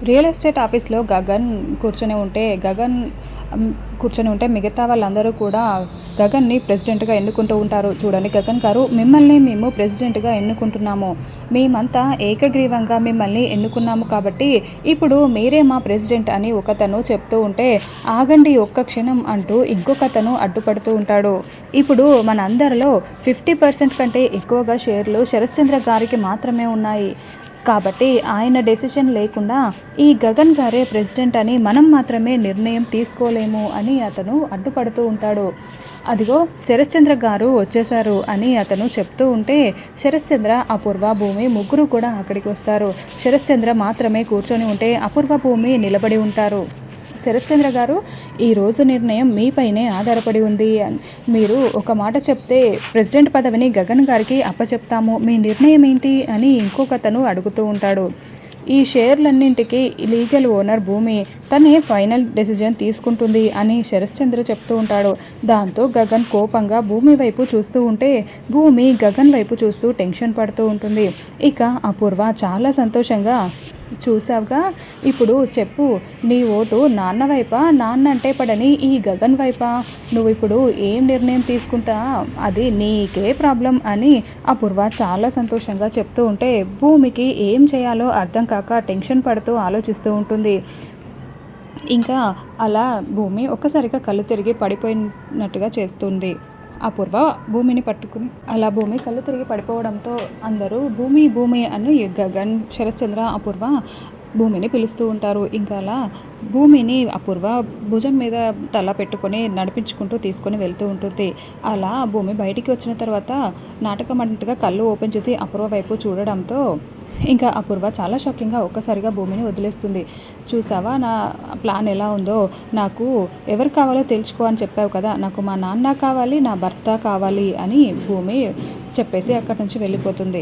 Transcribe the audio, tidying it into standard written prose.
Real estate ఆఫీస్‌లో కూర్చొని ఉంటే గగన్ హ్మ్, కూర్చొని ఉంటే మిగతా వాళ్ళందరూ కూడా గగన్‌ని ప్రెసిడెంట్‌గా ఎన్నుకుంటూ ఉంటారు. చూడండి గగన్ గారు, మిమ్మల్ని మేము ప్రెసిడెంట్‌గా ఎన్నుకుంటున్నాము. మేమంతా ఏకగ్రీవంగా మిమ్మల్ని ఎన్నుకున్నాము కాబట్టి ఇప్పుడు మీరే మా ప్రెసిడెంట్ అని ఒకతను చెప్తూ ఉంటే, ఆగండి ఒక్క క్షణం అంటూ ఇంకొకతను అడ్డుపడుతూ ఉంటాడు. ఇప్పుడు మనందరిలో 50% కంటే ఎక్కువగా షేర్లు శరశ్చంద్ర గారికి మాత్రమే ఉన్నాయి. కాబట్టి ఆయన డెసిషన్ లేకుండా ఈ గగన్ గారే ప్రెసిడెంట్ అని మనం మాత్రమే నిర్ణయం తీసుకోలేము అని అతను అడ్డుపడుతూ ఉంటాడు. అదిగో శరశ్చంద్ర గారు వచ్చేశారు అని అతను చెప్తూ ఉంటే, శరశ్చంద్ర, అపూర్వ, భూమి ముగ్గురు కూడా అక్కడికి వస్తారు. శరశ్చంద్ర మాత్రమే కూర్చొని ఉంటే అపూర్వ, భూమి నిలబడి ఉంటారు. శరశ్చంద్ర గారు, ఈరోజు నిర్ణయం మీపైనే ఆధారపడి ఉంది. మీరు ఒక మాట చెప్తే ప్రెసిడెంట్ పదవిని గగన్ గారికి అప్పచెప్తాము. మీ నిర్ణయం ఏంటి అని ఇంకొకతను అడుగుతూ ఉంటాడు. ఈ షేర్లన్నింటికి లీగల్ ఓనర్ భూమి, తనే ఫైనల్ డెసిజన్ తీసుకుంటుంది అని శరశ్చంద్ర చెప్తూ ఉంటాడు. దాంతో గగన్ కోపంగా భూమి వైపు చూస్తూ ఉంటే, భూమి గగన్ వైపు చూస్తూ టెన్షన్ పడుతూ ఉంటుంది. ఇక అపూర్వ చాలా సంతోషంగా, చూసావుగా, ఇప్పుడు చెప్పు, నీ ఓటు నాన్న వైపా, నాన్న అంటే పడని ఈ గగన్ వైపా? నువ్వు ఇప్పుడు ఏం నిర్ణయం తీసుకుంటా అది నీకే ప్రాబ్లం అని అపూర్వ చాలా సంతోషంగా చెప్తూ ఉంటే, భూమికి ఏం చేయాలో అర్థం కాక టెన్షన్ పడుతూ ఆలోచిస్తూ ఉంటుంది. ఇంకా అలా భూమి ఒక్కసారిగా కళ్ళు తిరిగి పడిపోయినట్టుగా చేస్తుంది. అపూర్వ భూమిని పట్టుకుని, అలా భూమి కళ్ళు తిరిగి పడిపోవడంతో అందరూ భూమి భూమి అని గగన్, శరశ్చంద్ర, అపూర్వ భూమిని పిలుస్తూ ఉంటారు. ఇంకా అలా భూమిని అపూర్వ భుజం మీద తల పెట్టుకొని నడిపించుకుంటూ తీసుకొని వెళ్తూ ఉంటుంది. అలా భూమి బయటికి వచ్చిన తర్వాత నాటకం అన్నట్టుగా కళ్ళు ఓపెన్ చేసి అపూర్వ వైపు చూడడంతో ఇంకా అపూర్వ చాలా షాకింగ్గా ఒక్కసారిగా భూమిని వదిలేస్తుంది. చూసావా నా ప్లాన్ ఎలా ఉందో? నాకు ఎవరు కావాలో తెలుసుకో అని చెప్పావు కదా, నాకు మా నాన్న కావాలి, నా భర్త కావాలి అని భూమి చెప్పేసి అక్కడి నుంచి వెళ్ళిపోతుంది.